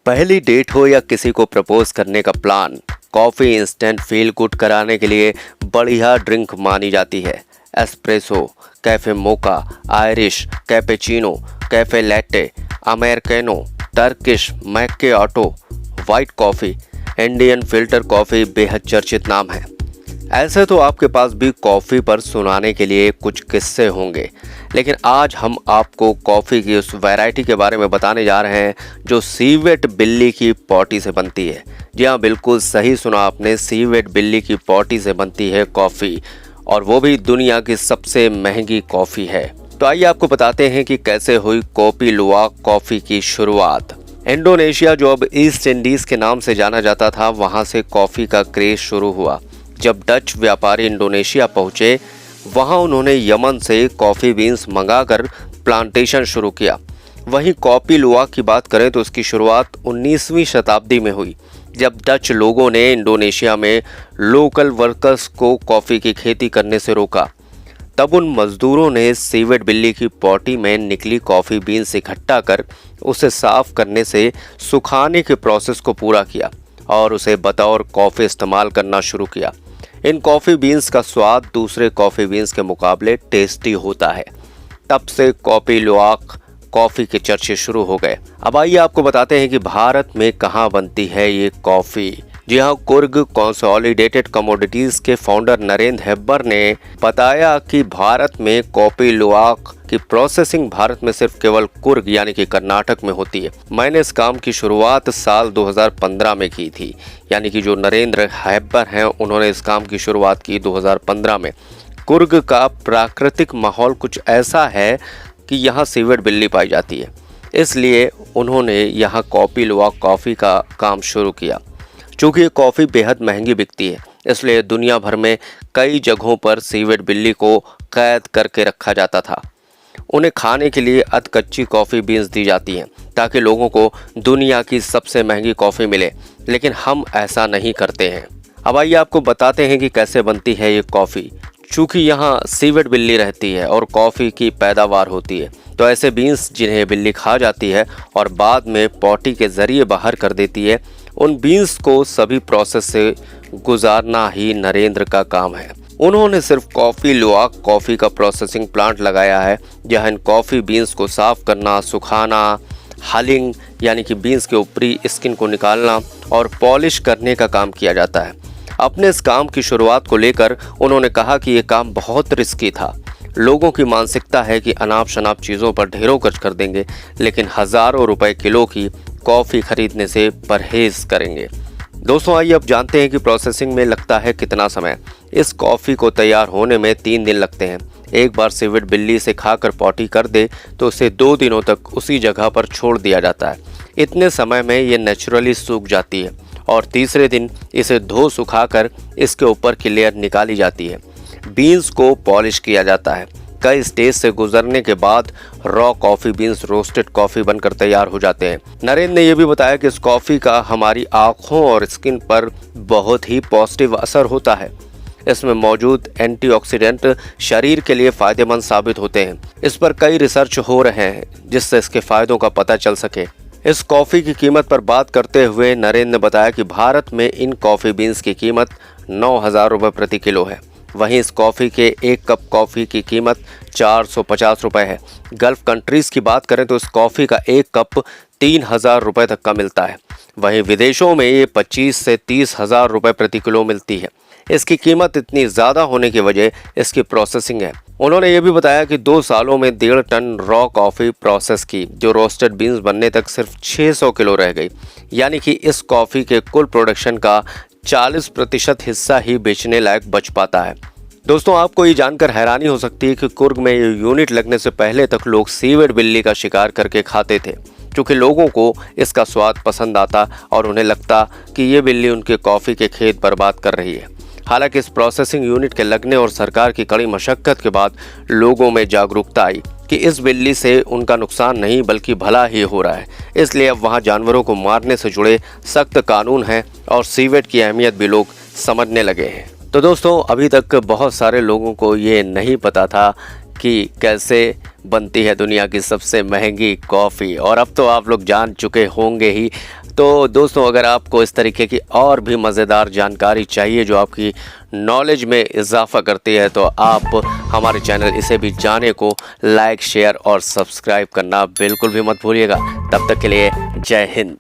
पहली डेट हो या किसी को प्रपोज करने का plan, coffee instant feel good कराने के लिए बढ़िया ड्रिंक मानी जाती है। Espresso, cafe mocha, Irish, cappuccino, cafe latte, americano, Turkish macchiato, white coffee, Indian filter coffee बेहद चर्चित नाम है। ऐसे तो आपके पास भी कॉफ़ी पर सुनाने के लिए कुछ किस्से होंगे, लेकिन आज हम आपको कॉफ़ी की उस वैरायटी के बारे में बताने जा रहे हैं जो सीवेट बिल्ली की पॉटी से बनती है। जी हाँ, बिल्कुल सही सुना आपने, सीवेट बिल्ली की पॉटी से बनती है कॉफ़ी, और वो भी दुनिया की सबसे महंगी कॉफ़ी है। तो आइए आपको बताते हैं कि कैसे हुई कॉपी लुवाक कॉफ़ी की शुरुआत। इंडोनेशिया, जो अब ईस्ट इंडीज़ के नाम से जाना जाता था, वहाँ से कॉफ़ी का क्रेज़ शुरू हुआ। जब डच व्यापारी इंडोनेशिया पहुंचे, वहां उन्होंने यमन से कॉफ़ी बीन्स मंगाकर प्लांटेशन शुरू किया। वहीं कॉपी लुवाक की बात करें तो उसकी शुरुआत 19वीं शताब्दी में हुई, जब डच लोगों ने इंडोनेशिया में लोकल वर्कर्स को कॉफ़ी की खेती करने से रोका। तब उन मजदूरों ने सीवेट बिल्ली की पॉटी में निकली कॉफ़ी बीन्स इकट्ठा कर उसे साफ करने से सुखाने के प्रोसेस को पूरा किया और उसे बतौर कॉफ़ी इस्तेमाल करना शुरू किया। इन कॉफ़ी बीन्स का स्वाद दूसरे कॉफ़ी बीन्स के मुकाबले टेस्टी होता है। तब से कॉपी लुवाक कॉफ़ी के चर्चे शुरू हो गए। अब आइए आपको बताते हैं कि भारत में कहाँ बनती है ये कॉफ़ी। जी हाँ, कुर्ग कंसोलिडेटेड कमोडिटीज के फाउंडर नरेंद्र हेब्बर ने बताया कि भारत में कॉपी लुवाक की प्रोसेसिंग भारत में सिर्फ केवल कुर्ग यानी कि कर्नाटक में होती है। मैंने इस काम की शुरुआत साल 2015 में की थी, यानी कि जो नरेंद्र हेब्बर हैं उन्होंने इस काम की शुरुआत की 2015 में। कुर्ग का प्राकृतिक माहौल कुछ ऐसा है कि यहाँ सीवेट बिल्ली पाई जाती है, इसलिए उन्होंने यहाँ कॉपी लुवाक कॉफ़ी का काम शुरू किया। चूँकि ये कॉफ़ी बेहद महंगी बिकती है, इसलिए दुनिया भर में कई जगहों पर सीवेट बिल्ली को कैद करके रखा जाता था। उन्हें खाने के लिए अधकच्ची कॉफ़ी बीन्स दी जाती हैं ताकि लोगों को दुनिया की सबसे महंगी कॉफ़ी मिले, लेकिन हम ऐसा नहीं करते हैं। अब आइए आपको बताते हैं कि कैसे बनती है ये कॉफ़ी। चूँकि यहाँ सीवेट बिल्ली रहती है और कॉफ़ी की पैदावार होती है, तो ऐसे बीन्स जिन्हें बिल्ली खा जाती है और बाद में पॉटी के ज़रिए बाहर कर देती है, उन बीन्स को सभी प्रोसेस से गुजारना ही नरेंद्र का काम है। उन्होंने सिर्फ कॉफ़ी लुवाक कॉफ़ी का प्रोसेसिंग प्लांट लगाया है, जहाँ इन कॉफ़ी बीन्स को साफ़ करना, सुखाना, हलिंग यानी कि बीन्स के ऊपरी स्किन को निकालना और पॉलिश करने का काम किया जाता है। अपने इस काम की शुरुआत को लेकर उन्होंने कहा कि ये काम बहुत रिस्की था। लोगों की मानसिकता है कि अनाप शनाप चीज़ों पर ढेरों खर्च कर देंगे, लेकिन हज़ारों रुपए किलो की कॉफ़ी खरीदने से परहेज करेंगे। दोस्तों, आइए अब जानते हैं कि प्रोसेसिंग में लगता है कितना समय। इस कॉफ़ी को तैयार होने में 3 दिन लगते हैं। एक बार सीवेट बिल्ली से खाकर पॉटी कर दे तो उसे 2 दिनों तक उसी जगह पर छोड़ दिया जाता है। इतने समय में ये नेचुरली सूख जाती है और तीसरे दिन इसे धो सुखाकर इसके ऊपर की लेयर निकाली जाती है। बीन्स को पॉलिश किया जाता है। कई स्टेज से गुजरने के बाद raw coffee beans roasted coffee बनकर तैयार हो जाते हैं। नरेंद्र ने यह भी बताया कि इस कॉफ़ी का हमारी आँखों और स्किन पर बहुत ही पॉजिटिव असर होता है। इसमें मौजूद एंटीऑक्सीडेंट शरीर के लिए फ़ायदेमंद साबित होते हैं। इस पर कई रिसर्च हो रहे हैं जिससे इसके फ़ायदों का पता चल सके। इस कॉफ़ी की कीमत पर बात करते हुए नरेंद्र ने बताया कि भारत में इन कॉफ़ी बीन्स की कीमत 9,000 रुपये प्रति किलो है। वहीं इस कॉफ़ी के 1 कप कॉफ़ी की कीमत 450 रुपये है। गल्फ़ कंट्रीज़ की बात करें तो इस कॉफ़ी का 1 कप 3,000 रुपये तक का मिलता है। वहीं विदेशों में ये 25 से 30,000 रुपये प्रति किलो मिलती है। इसकी कीमत इतनी ज़्यादा होने की वजह इसकी प्रोसेसिंग है। उन्होंने ये भी बताया कि 2 सालों में 1.5 टन रॉ कॉफ़ी प्रोसेस की, जो रोस्टेड बीन्स बनने तक सिर्फ 600 किलो रह गई। यानी कि इस कॉफ़ी के कुल प्रोडक्शन का 40% हिस्सा ही बेचने लायक बच पाता है। दोस्तों, आपको ये जानकर हैरानी हो सकती है कि कुर्ग में ये यूनिट लगने से पहले तक लोग सीवेट बिल्ली का शिकार करके खाते थे, क्योंकि लोगों को इसका स्वाद पसंद आता और उन्हें लगता कि ये बिल्ली उनके कॉफ़ी के खेत बर्बाद कर रही है। हालांकि इस प्रोसेसिंग यूनिट के लगने और सरकार की कड़ी मशक्कत के बाद लोगों में जागरूकता आई कि इस बिल्ली से उनका नुकसान नहीं बल्कि भला ही हो रहा है। इसलिए अब वहाँ जानवरों को मारने से जुड़े सख्त कानून हैं और सीवेट की अहमियत भी लोग समझने लगे हैं। तो दोस्तों, अभी तक बहुत सारे लोगों को ये नहीं पता था कि कैसे बनती है दुनिया की सबसे महंगी कॉफ़ी, और अब तो आप लोग जान चुके होंगे ही। तो दोस्तों, अगर आपको इस तरीके की और भी मज़ेदार जानकारी चाहिए जो आपकी नॉलेज में इजाफा करती है, तो आप हमारे चैनल इसे भी जाने को लाइक, शेयर और सब्सक्राइब करना बिल्कुल भी मत भूलिएगा। तब तक के लिए जय हिंद।